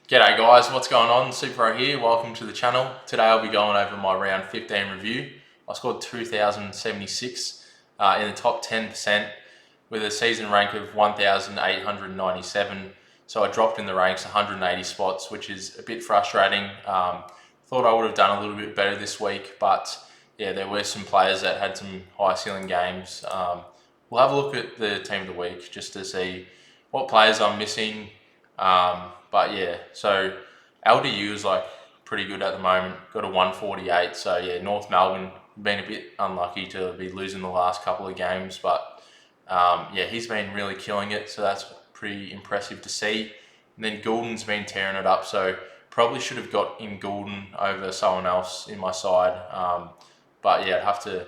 G'day guys, what's going on? Supro here, welcome to the channel. Today I'll be going over my round 15 review. I scored 2,076 in the top 10% with a season rank of 1,897. So I dropped in the ranks 180 spots, which is a bit frustrating. Thought I would have done a little bit better this week, but yeah, there were some players that had some high ceiling games. We'll have a look at the team of the week just to see what players I'm missing. But yeah, so LDU is like pretty good at the moment. Got a 148. So yeah, North Melbourne been a bit unlucky to be losing the last couple of games, but yeah, he's been really killing it. So that's pretty impressive to see. And then Goulden's been tearing it up. So probably should have got in Goulden over someone else in my side. But yeah, I'd have to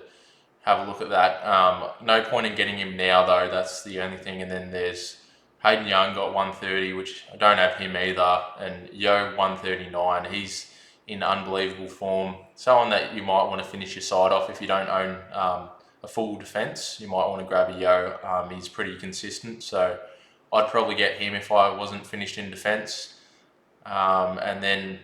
have a look at that. No point in getting him now though. That's the only thing. And then there's Hayden Young got 130, which I don't have him either, and Yo 139. He's in unbelievable form. Someone that you might want to finish your side off if you don't own a full defence. You might want to grab a Yo. He's pretty consistent, so I'd probably get him if I wasn't finished in defence. And then,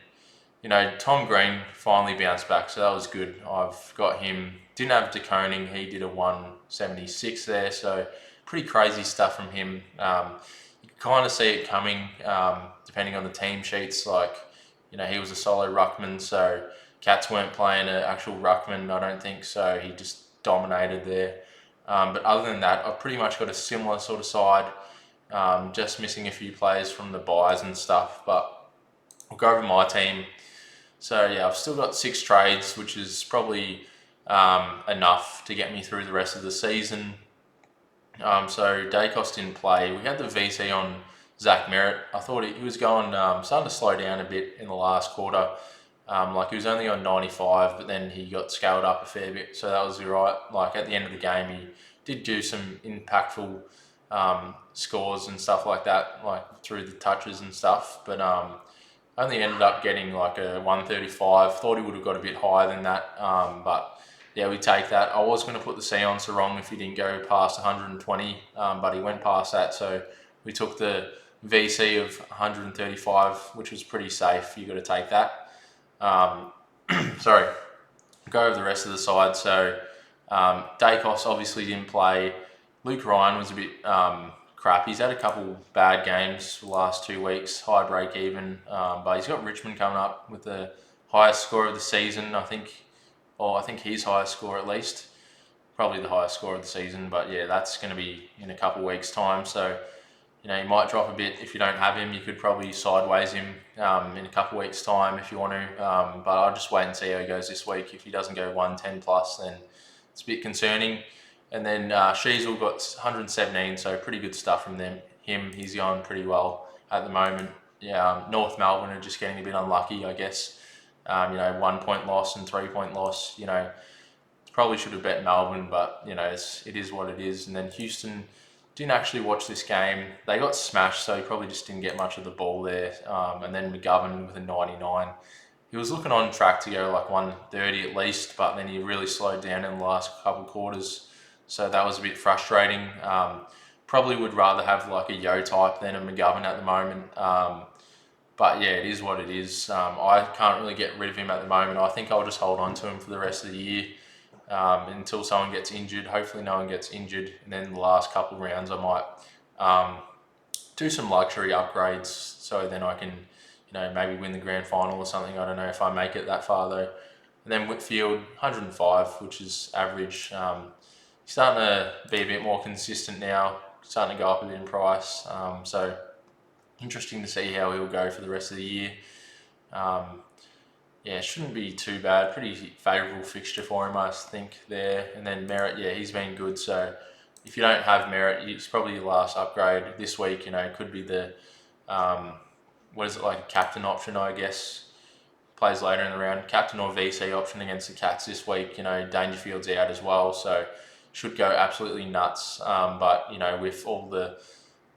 Tom Green finally bounced back, so that was good. I've got him. Didn't have DeConing. He did a 176 there, so pretty crazy stuff from him. You can kind of see it coming depending on the team sheets. He was a solo ruckman, so Cats weren't playing an actual ruckman, I don't think, so he just dominated there. But other than that, I've pretty much got a similar sort of side, just missing a few players from the buys and stuff, but I'll go over my team. So yeah, I've still got 6 trades, which is probably enough to get me through the rest of the season. So Dacos didn't play. We had the VC on Zach Merritt. I thought he was going, starting to slow down a bit in the last quarter. He was only on 95, but then he got scaled up a fair bit, so that was alright. At the end of the game, he did do some impactful scores and stuff like that, through the touches and stuff, but only ended up getting a 135. Thought he would have got a bit higher than that, but yeah, we take that. I was going to put the C on Sarong if he didn't go past 120, but he went past that, so we took the VC of 135, which was pretty safe. You got to take that. Sorry, go over the rest of the side. So Dacos obviously didn't play. Luke Ryan was a bit crap. He's had a couple bad games the last 2 weeks, high break even, but he's got Richmond coming up with the highest score of the season, I think. I think his highest score at least, probably the highest score of the season, but yeah, that's going to be in a couple of weeks' time, so he might drop a bit. If you don't have him, you could probably sideways him in a couple of weeks' time if you want to, but I'll just wait and see how he goes this week. If he doesn't go 110 plus, then it's a bit concerning. And then Sheasel got 117, so pretty good stuff from him. He's going pretty well at the moment. Yeah, North Melbourne are just getting a bit unlucky, I guess. 1 point loss and 3 point loss. Probably should have bet Melbourne, but it is what it is. And then Houston didn't actually watch this game. They got smashed, so he probably just didn't get much of the ball there. And then McGovern with a 99. He was looking on track to go 130 at least, but then he really slowed down in the last couple of quarters. So that was a bit frustrating. Probably would rather have a Yo type than a McGovern at the moment. But yeah, it is what it is. I can't really get rid of him at the moment. I think I'll just hold on to him for the rest of the year until someone gets injured. Hopefully no one gets injured. And then the last couple of rounds I might do some luxury upgrades so then I can, maybe win the grand final or something. I don't know if I make it that far though. And then Whitfield, 105, which is average. He's starting to be a bit more consistent now, starting to go up a bit in price. So interesting to see how he'll go for the rest of the year. Yeah, shouldn't be too bad. Pretty favourable fixture for him, I think, there. And then Merritt, yeah, he's been good. So if you don't have Merritt, it's probably your last upgrade this week. Could be the, a captain option, I guess. Plays later in the round. Captain or VC option against the Cats this week. Dangerfield's out as well, so should go absolutely nuts. But, with all the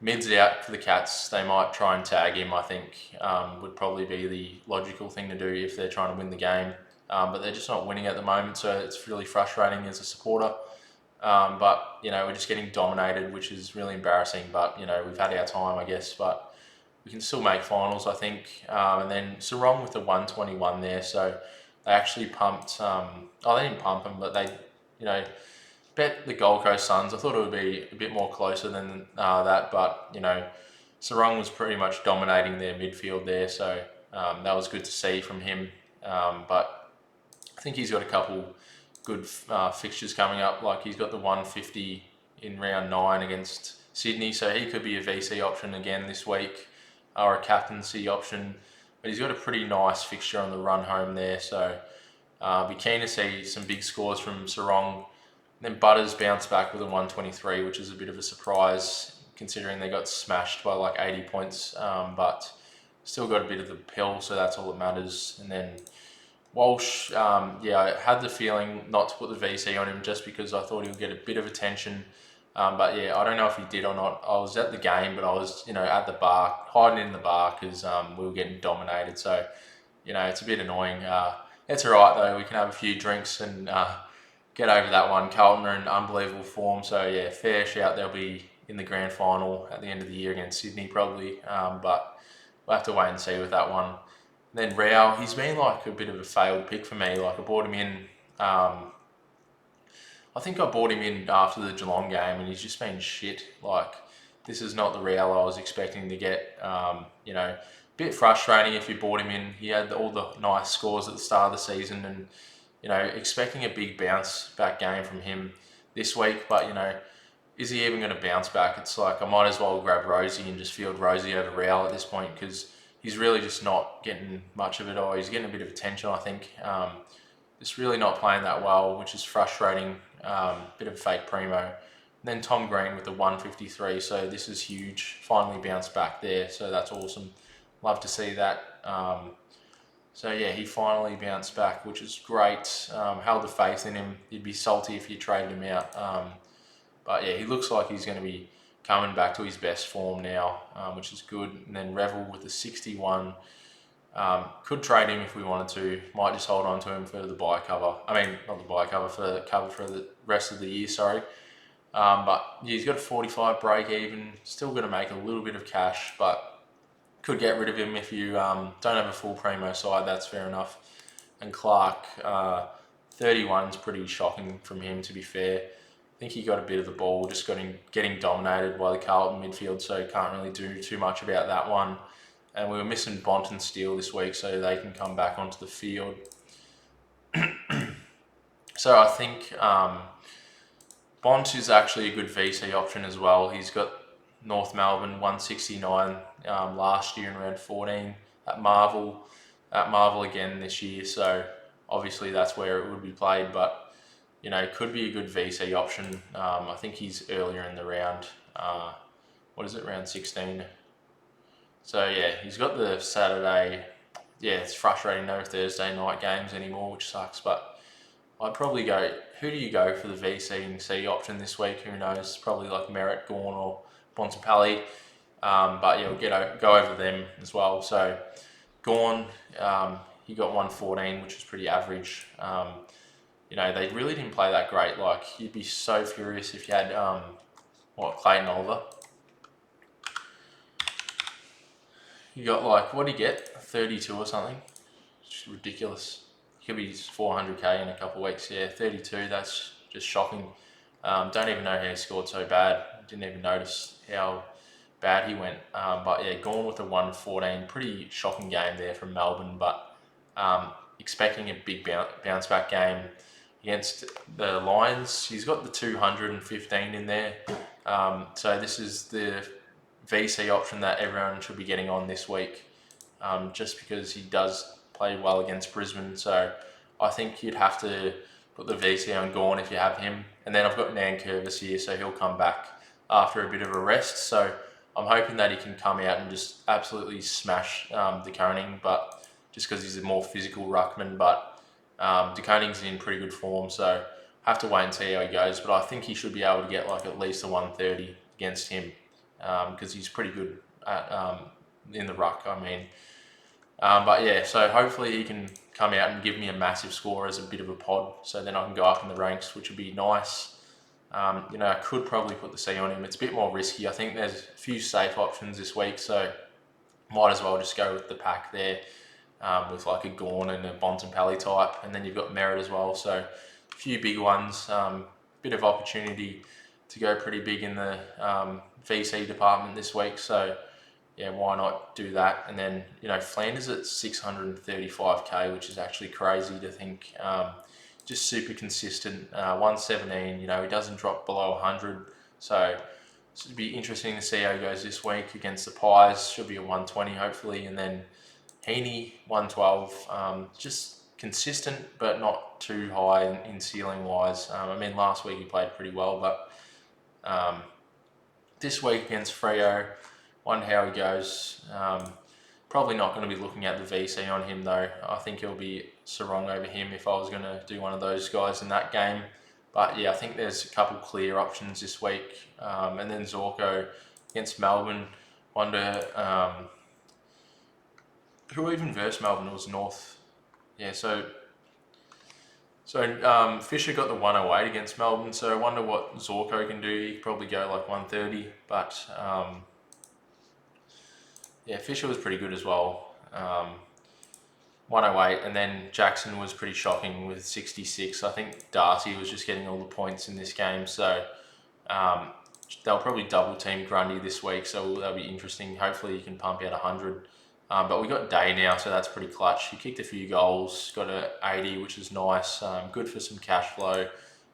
mids out for the Cats, they might try and tag him, I think, would probably be the logical thing to do if they're trying to win the game. But they're just not winning at the moment, so it's really frustrating as a supporter. But, we're just getting dominated, which is really embarrassing. But, we've had our time, I guess. But we can still make finals, I think. And then Sarong with the 121 there, so they actually pumped. They didn't pump him, but they, bet the Gold Coast Suns. I thought it would be a bit more closer than that, but Sarong was pretty much dominating their midfield there, so that was good to see from him. But I think he's got a couple good fixtures coming up. Like he's got the 150 in round 9 against Sydney, so he could be a VC option again this week, or a captaincy option. But he's got a pretty nice fixture on the run home there, so be keen to see some big scores from Sarong. Then Butters bounced back with a 123, which is a bit of a surprise considering they got smashed by like 80 points, but still got a bit of the pill, so that's all that matters. And then Walsh, I had the feeling not to put the VC on him just because I thought he would get a bit of attention. But yeah, I don't know if he did or not. I was at the game, but I was, at the bar, hiding in the bar because we were getting dominated. So, it's a bit annoying. It's all right though. We can have a few drinks and get over that one. Carlton are in unbelievable form. So yeah, fair shout. They'll be in the grand final at the end of the year against Sydney probably. But we'll have to wait and see with that one. Then Rao, he's been like a bit of a failed pick for me. Like I bought him in. I think I bought him in after the Geelong game, and he's just been shit. Like this is not the Rao I was expecting to get. Bit frustrating if you bought him in. He had all the nice scores at the start of the season, and expecting a big bounce back game from him this week. But is he even going to bounce back? It's like I might as well grab Rosie and just field Rosie over Rao at this point because he's really just not getting much of it, or he's getting a bit of attention, I think. Just really not playing that well, which is frustrating. Bit of a fake primo. And then Tom Green with the 153, so this is huge. Finally bounced back there, so that's awesome. Love to see that. So yeah, he finally bounced back, which is great. Held the faith in him. You'd be salty if you traded him out. But yeah, he looks like he's going to be coming back to his best form now, which is good. And then Revel with the 61. Could trade him if we wanted to. Might just hold on to him for the buy cover. I mean, not the buy cover, for the cover for the rest of the year, sorry. But yeah, he's got a 45 break even. Still going to make a little bit of cash, but could get rid of him if you don't have a full primo side. That's fair enough. And Clark, 31 is pretty shocking from him, to be fair. I think he got a bit of the ball, just getting dominated by the Carlton midfield, so can't really do too much about that one. And we were missing Bont and Steele this week, so they can come back onto the field. So I think Bont is actually a good VC option as well. He's got North Melbourne 169 last year in round 14 at Marvel again this year. So obviously that's where it would be played, but could be a good VC option. I think he's earlier in the round. Round 16. So yeah, he's got the Saturday. Yeah, it's frustrating, no Thursday night games anymore, which sucks. But I'd probably go. Who do you go for the VC and C option this week? Who knows? Probably like Merritt, Gawn, or Bontempelli. But yeah, we'll go over them as well. So Gawn, he got 114, which is pretty average. They really didn't play that great. Like you'd be so furious if you had Clayton Oliver. You got what do you get? 32 or something? It's ridiculous. He could be 400k in a couple of weeks. Yeah, 32. That's just shocking. Don't even know how he scored so bad. Didn't even notice how bad he went. But yeah, Gawn with a 114. Pretty shocking game there from Melbourne. But expecting a big bounce back game against the Lions. He's got the 215 in there. So this is the VC option that everyone should be getting on this week, just because he does play well against Brisbane. So I think you'd have to put the VC on Gawn if you have him. And then I've got Nankervis here, so he'll come back after a bit of a rest. So I'm hoping that he can come out and just absolutely smash De Koning, but just because he's a more physical ruckman. But De Koning's in pretty good form, so have to wait and see how he goes. But I think he should be able to get at least a 130 against him, because he's pretty good at in the ruck, but yeah, so hopefully he can come out and give me a massive score as a bit of a pod, so then I can go up in the ranks, which would be nice. I could probably put the C on him. It's a bit more risky. I think there's a few safe options this week, so might as well just go with the pack there, with like a Gawn and a Bontempelli type, and then you've got Merritt as well. So a few big ones, bit of opportunity to go pretty big in the VC department this week. So yeah, why not do that? And then, Flanders at 635k, which is actually crazy to think. Just super consistent, 117. He doesn't drop below 100. So it'll be interesting to see how he goes this week against the Pies. Should be a 120 hopefully, and then Heaney 112. Just consistent, but not too high in ceiling wise. Last week he played pretty well, but this week against Freo, wonder how he goes. Probably not going to be looking at the VC on him though. I think it'll be Sarong over him if I was going to do one of those guys in that game. But yeah, I think there's a couple clear options this week. And then Zorko against Melbourne. Wonder who even versed Melbourne. It was North. Yeah, so Fisher got the 108 against Melbourne. So I wonder what Zorko can do. He could probably go like 130, but yeah, Fisher was pretty good as well. 108, and then Jackson was pretty shocking with 66. I think Darcy was just getting all the points in this game, so they'll probably double team Grundy this week, so that'll be interesting. Hopefully he can pump out 100. But we got Day now, so that's pretty clutch. He kicked a few goals, got a 80, which is nice. Good for some cash flow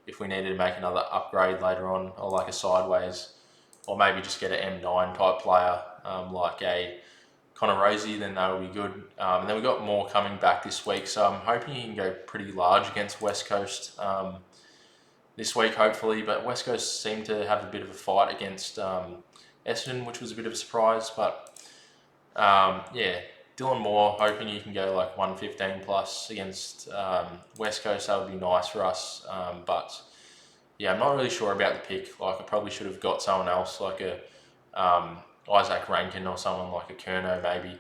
if we needed to make another upgrade later on, or like a sideways, or maybe just get an M9 type player, like a Connor Rosie, then that would be good. And then we got more coming back this week, so I'm hoping he can go pretty large against West Coast this week, hopefully. But West Coast seemed to have a bit of a fight against Essendon, which was a bit of a surprise. But yeah, Dylan Moore, hoping he can go like 115 plus against West Coast. That would be nice for us. But yeah, I'm not really sure about the pick. Like, I probably should have got someone else, like a Isaac Rankin or someone like a Kerno maybe,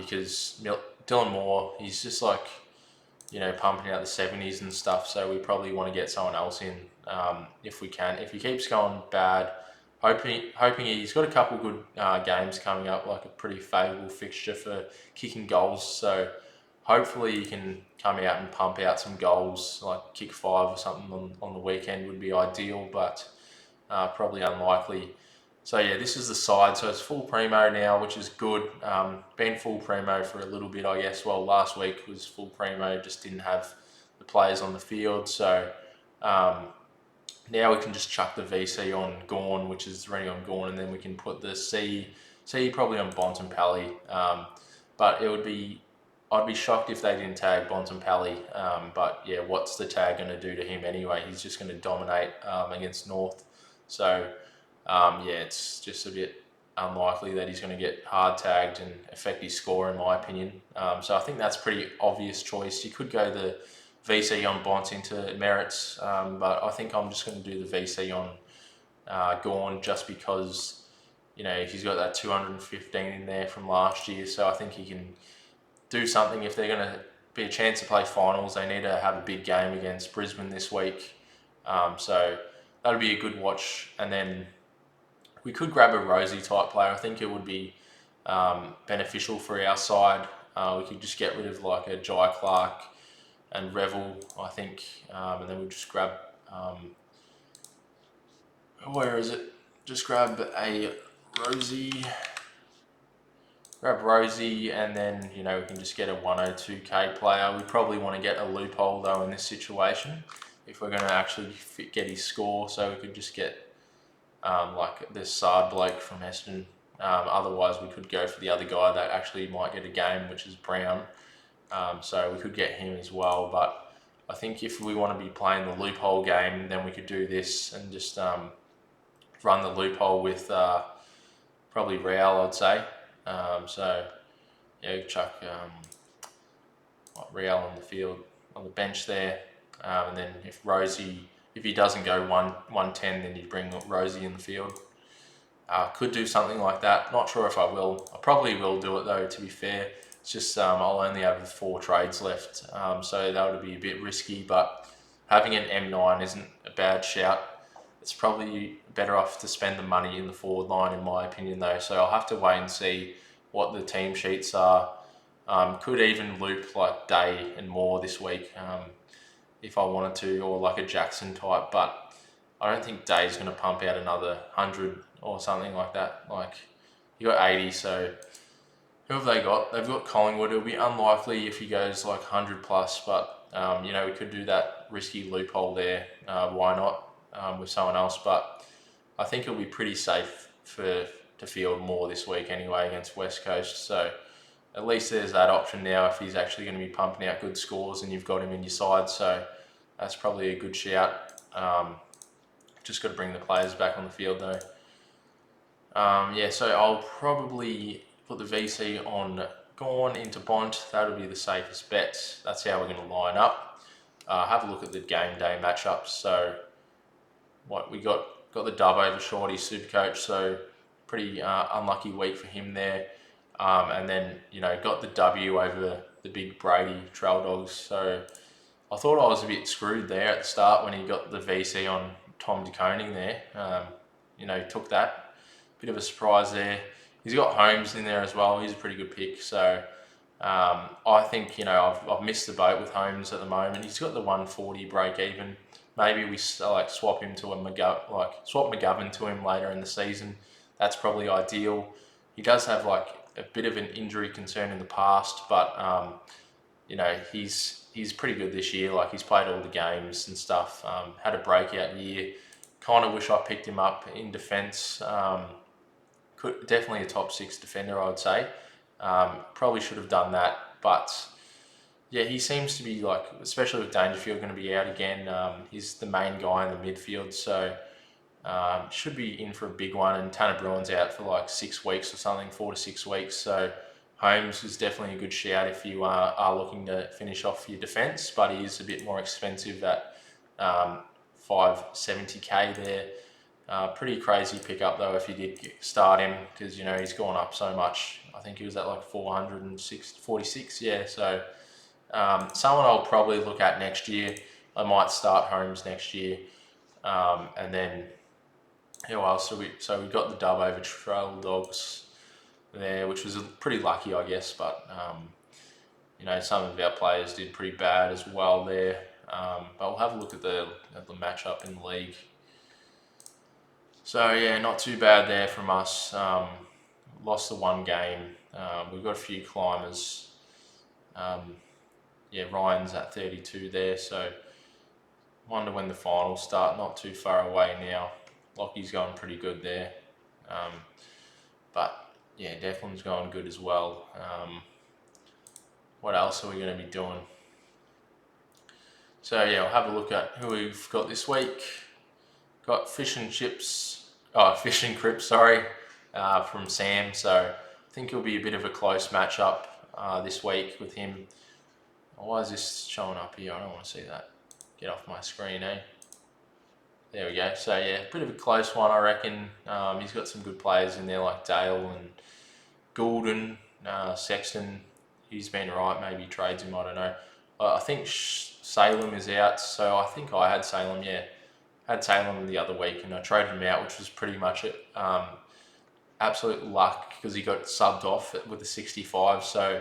because Dylan Moore, he's just like, pumping out the 70s and stuff, so we probably want to get someone else in if we can. If he keeps going bad, hoping he's got a couple good games coming up, like a pretty favourable fixture for kicking goals, so hopefully he can come out and pump out some goals, like kick 5 or something on the weekend would be ideal, but probably unlikely. So yeah, this is the side. So it's full primo now, which is good. Been full primo for a little bit, I guess. Well, last week was full primo, just didn't have the players on the field. So now we can just chuck the VC on Gawn, which is ready on Gawn, and then we can put the C probably on Bontempelli. But I'd be shocked if they didn't tag Bontempelli. But yeah, what's the tag going to do to him anyway? He's just going to dominate against North. So yeah, it's just a bit unlikely that he's going to get hard tagged and affect his score, in my opinion. So I think that's a pretty obvious choice. You could go the VC on Bont into Merits, but I think I'm just going to do the VC on Gawn just because, he's got that 215 in there from last year. So I think he can do something. If they're going to be a chance to play finals, they need to have a big game against Brisbane this week. So that'll be a good watch. And then we could grab a Rosie type player. I think it would be beneficial for our side. We could just get rid of like a Jai Clark and Revel, I think, and then we'll just grab, where is it? Just grab a Rosie. Grab Rosie, and then, we can just get a 102k player. We probably want to get a loophole though in this situation if we're going to actually get his score. So we could just get like this Sard bloke from Essendon. Otherwise, we could go for the other guy that actually might get a game, which is Brown. So we could get him as well. But I think if we want to be playing the loophole game, then we could do this and just run the loophole with probably Real, I'd say. So yeah, chuck Real on the field, on the bench there. And then if he doesn't go 110, then you bring Rosie in the field. Could do something like that. Not sure if I will. I probably will do it though, to be fair. It's just I'll only have 4 trades left, so that would be a bit risky, but having an M9 isn't a bad shout. It's probably better off to spend the money in the forward line, in my opinion though, so I'll have to wait and see what the team sheets are. Could even loop like Day and Moore this week if I wanted to, or like a Jackson type, but I don't think Day's going to pump out another 100 or something like that. Like, he got 80, so who have they got? They've got Collingwood. It'll be unlikely if he goes like 100 plus, but we could do that risky loophole there. Why not with someone else? But I think it'll be pretty safe to field Moore this week anyway against West Coast. So at least there's that option now if he's actually going to be pumping out good scores and you've got him in your side. So that's probably a good shout. Just got to bring the players back on the field though. So I'll probably put the VC on Gorn into Bont. That'll be the safest bet. That's how we're going to line up. Have a look at the game day matchups. So what we got the dub over Shorty SuperCoach, so pretty unlucky week for him there. And then, got the W over the big Brady Trail Dogs. So I thought I was a bit screwed there at the start when he got the VC on Tom De Koning there. Took that. Bit of a surprise there. He's got Holmes in there as well. He's a pretty good pick. So I think, I've missed the boat with Holmes at the moment. He's got the 140 break even. Maybe we swap him to swap McGovern to him later in the season. That's probably ideal. He does have a bit of an injury concern in the past, but he's pretty good this year. Like, he's played all the games and stuff. Had a breakout year. Kind of wish I picked him up in defence. Definitely a top 6 defender, I would say. Probably should have done that, but yeah, he seems to be especially with Dangerfield going to be out again. He's the main guy in the midfield, so should be in for a big one. And Tanner Bruin's out for 6 weeks or something, 4 to 6 weeks. So Holmes is definitely a good shout if you are looking to finish off your defence, but he is a bit more expensive at 570k there. Pretty crazy pickup though if you did start him, because he's gone up so much. I think he was at 446. Yeah, so someone I'll probably look at next year. I might start Holmes next year, and then who else? So we got the dub over Trail Dogs there, which was pretty lucky, I guess. But some of our players did pretty bad as well there. But we'll have a look at the matchup in the league. So yeah, not too bad there from us. Lost the one game. We've got a few climbers. Ryan's at 32 there, so wonder when the finals start. Not too far away now. Lockie's going pretty good there. But yeah, Declan's going good as well. What else are we going to be doing? So yeah, I'll have a look at who we've got this week. Got Fish and Crips, from Sam. So I think it'll be a bit of a close matchup this week with him. Why is this showing up here? I don't want to see that. Get off my screen, eh? There we go. So yeah, a bit of a close one, I reckon. He's got some good players in there like Dale and Goulden, Sexton. He's been right. Maybe he trades him. I don't know. I think Salem is out, so I think I had Salem. Yeah, had Salem the other week, and I traded him out, which was pretty much it. Absolute luck because he got subbed off with a 65. So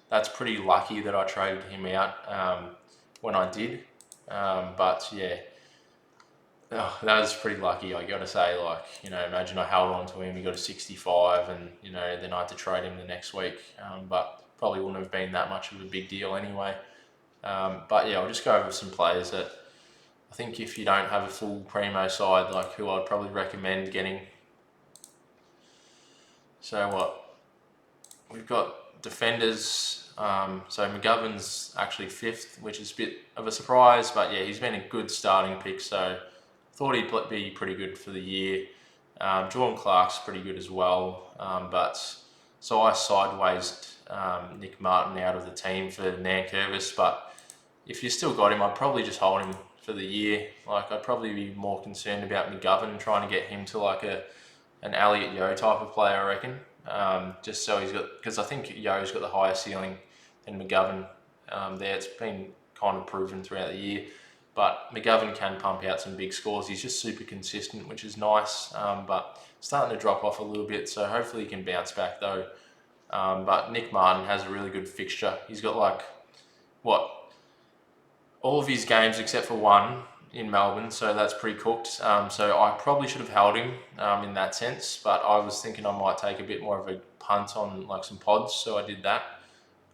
that's pretty lucky that I traded him out when I did. But yeah, that was pretty lucky, I got to say. Imagine I held on to him, he got a 65, and then I had to trade him the next week. But probably wouldn't have been that much of a big deal anyway. But yeah, I'll just go over some players that I think if you don't have a full primo side, who I'd probably recommend getting. So we've got defenders. So McGovern's actually 5th, which is a bit of a surprise, but yeah, he's been a good starting pick, so thought he'd be pretty good for the year. Jordan Clark's pretty good as well, so I sideways Nick Martin out of the team for Nankervis, but if you still got him, I'd probably just hold him for the year. I'd probably be more concerned about McGovern, trying to get him to an Elliot Yeo type of player, I reckon. Just so he's got, because I think Yeo's got the higher ceiling than McGovern there. It's been kind of proven throughout the year, but McGovern can pump out some big scores. He's just super consistent, which is nice, but starting to drop off a little bit, so hopefully he can bounce back though. But Nick Martin has a really good fixture. He's got like, all of his games except for one in Melbourne, so that's pretty cooked. So I probably should have held him in that sense, but I was thinking I might take a bit more of a punt on like some pods, so I did that.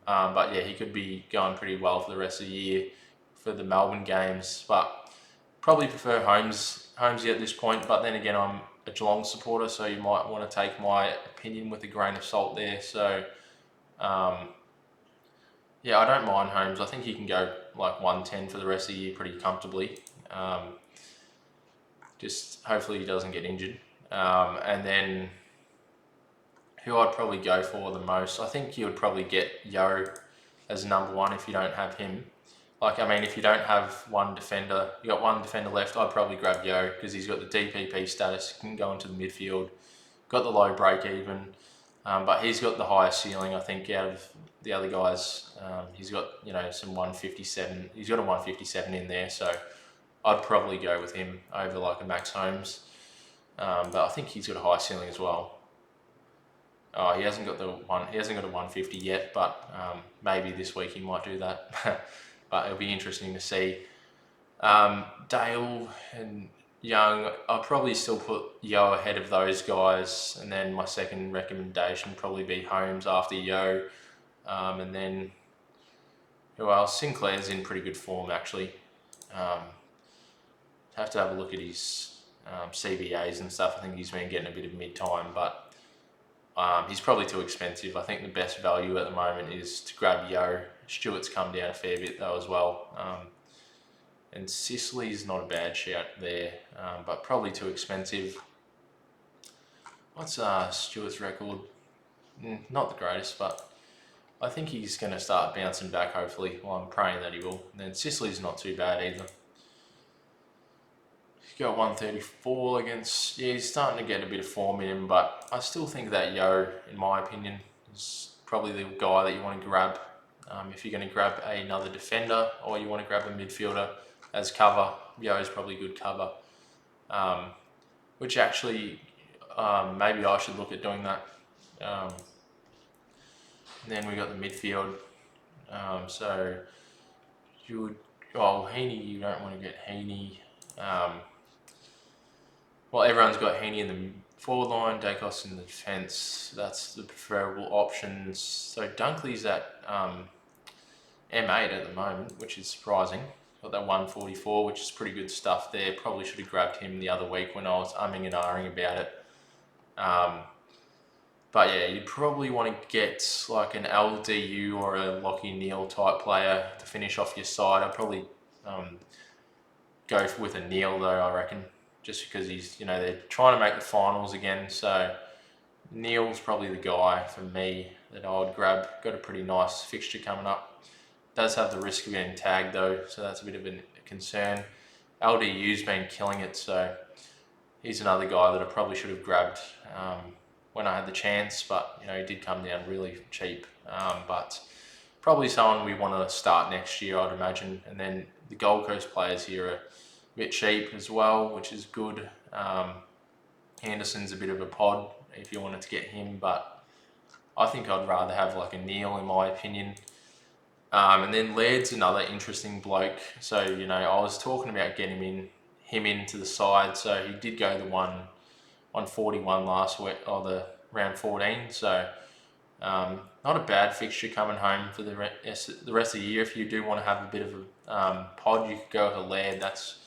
But yeah, he could be going pretty well for the rest of the year for the Melbourne games, but probably prefer Holmesy at this point. But then again, I'm a Geelong supporter, so you might want to take my opinion with a grain of salt there. So yeah, I don't mind Holmes. I think he can go like 110 for the rest of the year pretty comfortably. Just hopefully he doesn't get injured. And then who I'd probably go for the most, I think you would probably get Yo as number one if you don't have him. Like, I mean, if you don't have one defender, you got one defender left, I'd probably grab Yo because he's got the DPP status, can go into the midfield, got the low break even, but he's got the highest ceiling, I think, out of the other guys. He's got, some 157. He's got a 157 in there, so I'd probably go with him over like a Max Holmes. But I think he's got a high ceiling as well. Oh, he hasn't got a 150 yet, but maybe this week he might do that. But it'll be interesting to see. Dale and Young, I'll probably still put Yo ahead of those guys, and then my second recommendation would probably be Holmes after Yo, and then who else? Sinclair's in pretty good form actually. Have to have a look at his CBAs and stuff. I think he's been getting a bit of mid-time, but he's probably too expensive. I think the best value at the moment is to grab Yo. Stewart's come down a fair bit though as well. And Sicily's not a bad shout there, but probably too expensive. What's Stewart's record? Not the greatest, but I think he's going to start bouncing back hopefully. Well, I'm praying that he will. And then Sicily's not too bad either. He's got 134 against... Yeah, he's starting to get a bit of form in him, but I still think that Yo, in my opinion, is probably the guy that you want to grab. If you're going to grab another defender or you want to grab a midfielder as cover, Yo is probably good cover. Which actually, maybe I should look at doing that. Then we got the midfield. So you would... Oh, Heaney, you don't want to get Heaney. Well, everyone's got Heaney in the forward line, Dacos in the defence. That's the preferable options. So Dunkley's at M8 at the moment, which is surprising. Got that 144, which is pretty good stuff there. Probably should have grabbed him the other week when I was umming and ahhing about it. But yeah, you'd probably want to get like an LDU or a Lockie Neal type player to finish off your side. I'd probably go with a Neal though, I reckon, just because he's, they're trying to make the finals again. So Neal's probably the guy for me that I would grab. Got a pretty nice fixture coming up. Does have the risk of getting tagged though, so that's a bit of a concern. LDU's been killing it, so he's another guy that I probably should have grabbed when I had the chance, but he did come down really cheap. But probably someone we want to start next year, I'd imagine. And then the Gold Coast players here are a bit cheap as well, which is good. Henderson's a bit of a pod if you wanted to get him, but I think I'd rather have like a Neal in my opinion. And then Laird's another interesting bloke. So, I was talking about getting him into the side. So he did go the 141 last week, or the round 14. So not a bad fixture coming home for the rest of the year. If you do want to have a bit of a pod, you could go with a Laird. That's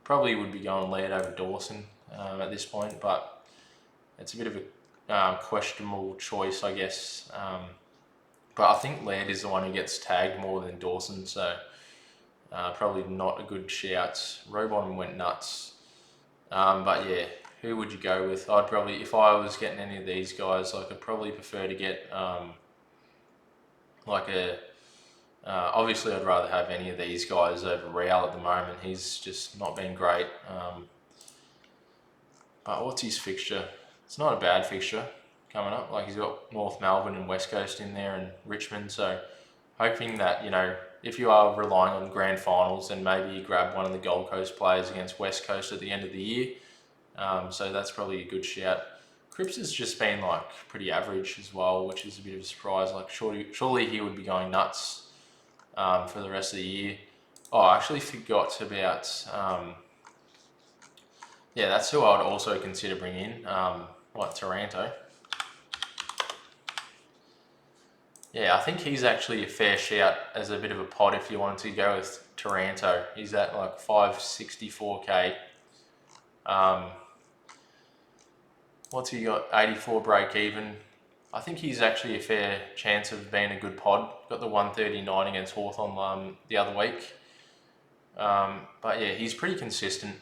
probably would be going Laird over Dawson at this point, but it's a bit of a questionable choice, I guess. But I think Laird is the one who gets tagged more than Dawson, so probably not a good shout. Robon went nuts. But yeah, who would you go with? I'd probably, if I was getting any of these guys, I'd probably prefer to get obviously I'd rather have any of these guys over Real at the moment. He's just not been great. But what's his fixture? It's not a bad fixture coming up. Like, he's got North Melbourne and West Coast in there and Richmond. So hoping that, if you are relying on grand finals, then maybe you grab one of the Gold Coast players against West Coast at the end of the year. So that's probably a good shout. Cripps has just been like pretty average as well, which is a bit of a surprise. Like surely he would be going nuts for the rest of the year. Oh, I actually forgot about. Yeah, that's who I would also consider bringing in, like Taranto. Yeah, I think he's actually a fair shout as a bit of a pod if you wanted to go with Taranto. He's at like 564k. What's he got? 84 break even. I think he's actually a fair chance of being a good pod. Got the 139 against Hawthorn the other week. But yeah, he's pretty consistent.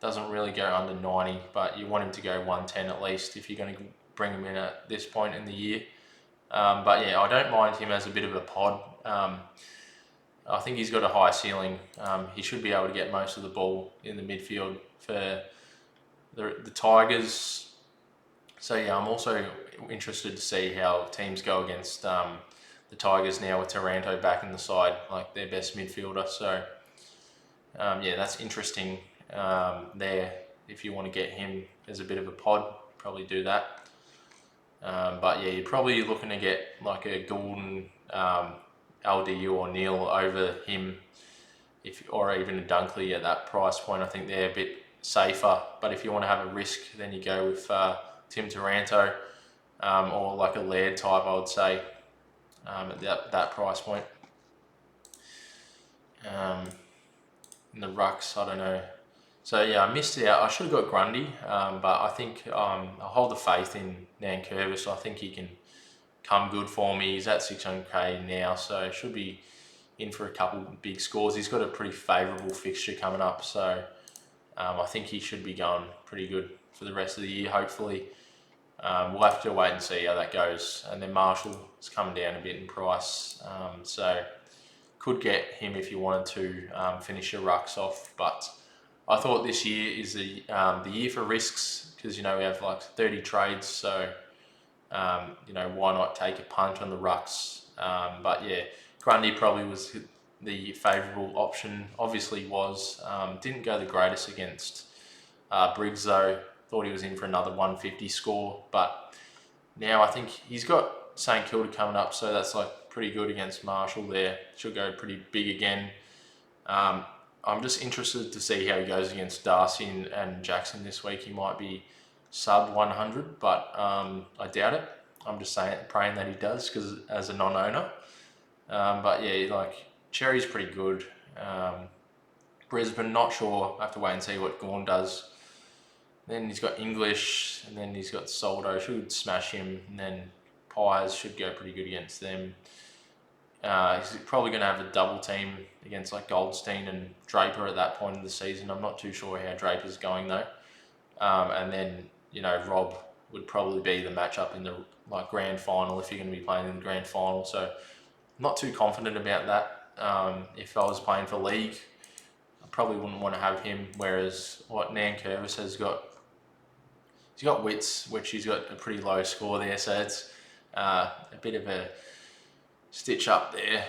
Doesn't really go under 90, but you want him to go 110 at least if you're going to bring him in at this point in the year. But yeah, I don't mind him as a bit of a pod. I think he's got a high ceiling. He should be able to get most of the ball in the midfield for the Tigers. So yeah, I'm also interested to see how teams go against the Tigers now with Taranto back in the side, like their best midfielder. So yeah, that's interesting there. If you want to get him as a bit of a pod, probably do that. But yeah, you're probably looking to get like a Goulden, LDU or Neil over him, or even a Dunkley at that price point. I think they're a bit safer. But if you want to have a risk, then you go with Tim Taranto or like a Laird type, I would say, at that price point. In the rucks, I don't know. So yeah, I missed out. I should have got Grundy, but I think I hold the faith in Nankervis. I think he can come good for me. He's at 600k now, so should be in for a couple big scores. He's got a pretty favourable fixture coming up, so I think he should be going pretty good for the rest of the year, hopefully. We'll have to wait and see how that goes. And then Marshall is coming down a bit in price, so could get him if you wanted to finish your rucks off, but I thought this year is the year for risks, because we have like 30 trades, so why not take a punt on the rucks? But yeah, Grundy probably was the favourable option. Obviously was didn't go the greatest against Briggs though. Thought he was in for another 150 score, but now I think he's got St Kilda coming up, so that's like pretty good against Marshall there. Should go pretty big again. I'm just interested to see how he goes against Darcy and Jackson this week. He might be sub 100, but I doubt it. I'm just praying that he does, because as a non-owner. But yeah, like Cherry's pretty good. Brisbane, not sure. I have to wait and see what Gawn does. Then he's got English, and then he's got Soldo. Should smash him, and then Pies should go pretty good against them. He's probably going to have a double team against like Goldstein and Draper at that point in the season. I'm not too sure how Draper's going though. And then Rob would probably be the matchup in the like grand final if you're going to be playing in the grand final. So not too confident about that. If I was playing for league, I probably wouldn't want to have him. Whereas what Nankervis has got, he's got Wits, which he's got a pretty low score there. So it's a bit of a stitch up there.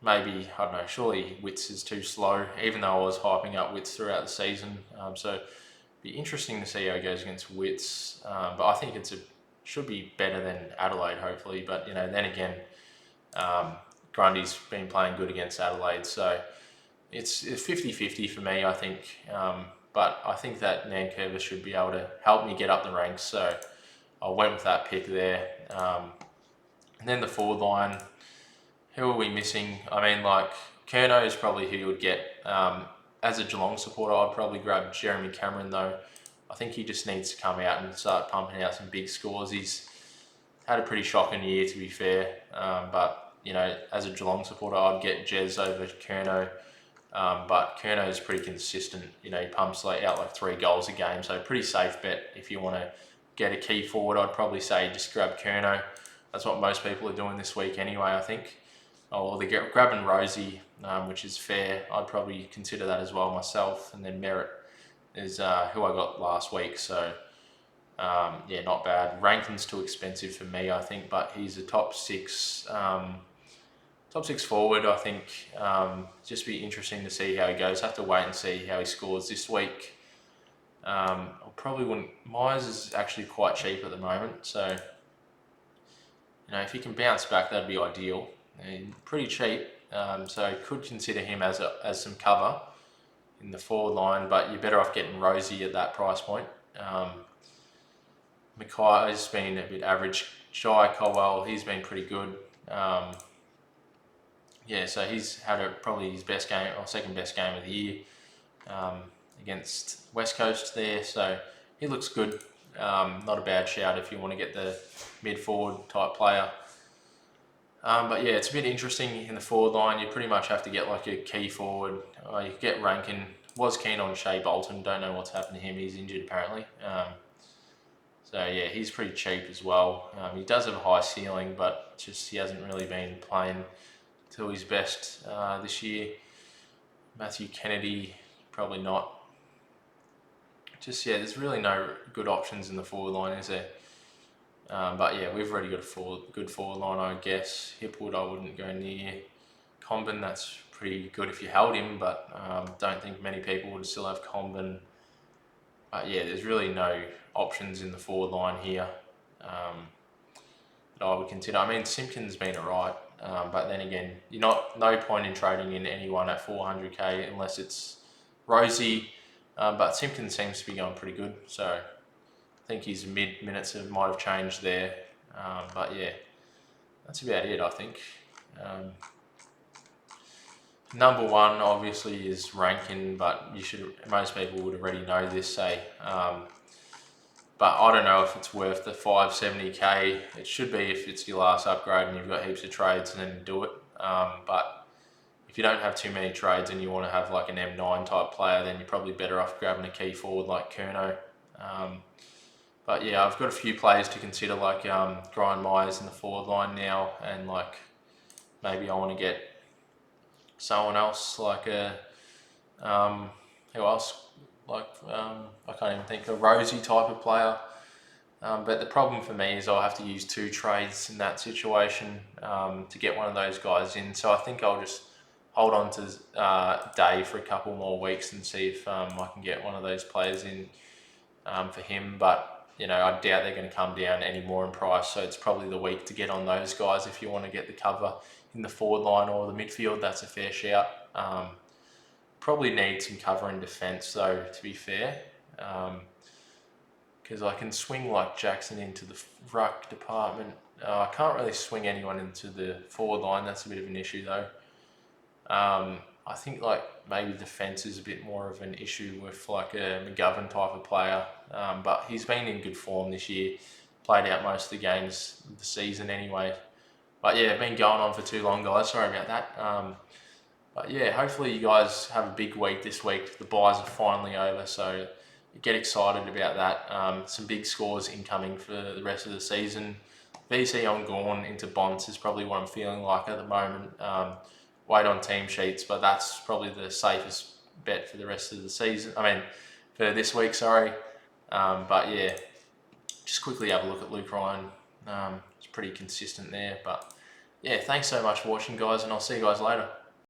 Maybe, I don't know, surely Wits is too slow, even though I was hyping up Wits throughout the season. So it'd be interesting to see how he goes against Wits. But I think should be better than Adelaide, hopefully. But, then again, Grundy's been playing good against Adelaide. So it's 50-50 for me, I think. But I think that Nankervis should be able to help me get up the ranks. So I went with that pick there. And then the forward line, who are we missing? I mean, like, Curnow is probably who you would get. As a Geelong supporter, I'd probably grab Jeremy Cameron, though. I think he just needs to come out and start pumping out some big scores. He's had a pretty shocking year, to be fair. But, as a Geelong supporter, I'd get Jez over Curnow. But Curnow is pretty consistent. He pumps out like 3 goals a game. So pretty safe bet if you want to get a key forward. I'd probably say just grab Curnow. That's what most people are doing this week anyway, I think. Or they're grabbing Rosie, which is fair. I'd probably consider that as well myself. And then Merritt is who I got last week. So, yeah, not bad. Rankin's too expensive for me, I think. But he's a top 6 forward, I think. Just be interesting to see how he goes. Have to wait and see how he scores this week. I probably wouldn't. Myers is actually quite cheap at the moment, so if he can bounce back, that'd be ideal. And pretty cheap, so could consider him as some cover in the forward line, but you're better off getting Rosie at that price point. Mackay's been a bit average. Jai Colwell, he's been pretty good. So he's had probably his best game or second best game of the year against West Coast there, so he looks good. Not a bad shout if you want to get the mid-forward type player. But yeah, it's a bit interesting in the forward line. You pretty much have to get like a key forward. You could get Rankin. Was keen on Shea Bolton. Don't know what's happened to him. He's injured apparently. So yeah, he's pretty cheap as well. He does have a high ceiling, but just he hasn't really been playing to his best this year. Matthew Kennedy, probably not. There's really no good options in the forward line, is there? But yeah, we've already got a good forward line, I guess. Hipwood, I wouldn't go near. Comben, that's pretty good if you held him, but don't think many people would still have Comben. But yeah, there's really no options in the forward line here that I would consider. I mean, Simpkins been alright, but then again, no point in trading in anyone at 400k unless it's Rosie. But Simpkins seems to be going pretty good, so I think his mid-minutes might have changed there. But yeah, that's about it, I think. Number one obviously is Rankin, but most people would already know this, say. But I don't know if it's worth the 570k. It should be if it's your last upgrade and you've got heaps of trades, and then do it. But if you don't have too many trades and you want to have like an M9 type player, then you're probably better off grabbing a key forward like Curnow. But yeah, I've got a few players to consider, like Brian Myers in the forward line now, and like maybe I want to get someone else like who else? Like I can't even think, a Rosie type of player. But the problem for me is I'll have to use 2 trades in that situation to get one of those guys in. So I think I'll just hold on to Dave for a couple more weeks and see if I can get one of those players in for him. But I doubt they're going to come down any more in price. So it's probably the week to get on those guys if you want to get the cover in the forward line or the midfield. That's a fair shout. Probably need some cover in defence though, to be fair. Because I can swing like Jackson into the ruck department. I can't really swing anyone into the forward line. That's a bit of an issue though. I think like maybe defence is a bit more of an issue with like a McGovern type of player. But he's been in good form this year. Played out most of the games of the season anyway. But yeah, been going on for too long, guys. Sorry about that. But yeah, hopefully you guys have a big week this week. The buys are finally over, so get excited about that. Some big scores incoming for the rest of the season. VC on Gorn into Bonds is probably what I'm feeling like at the moment. Wait on team sheets, but that's probably the safest bet for the rest of the season. I mean, for this week, sorry. But yeah, just quickly have a look at Luke Ryan. It's pretty consistent there. But yeah, thanks so much for watching, guys, and I'll see you guys later.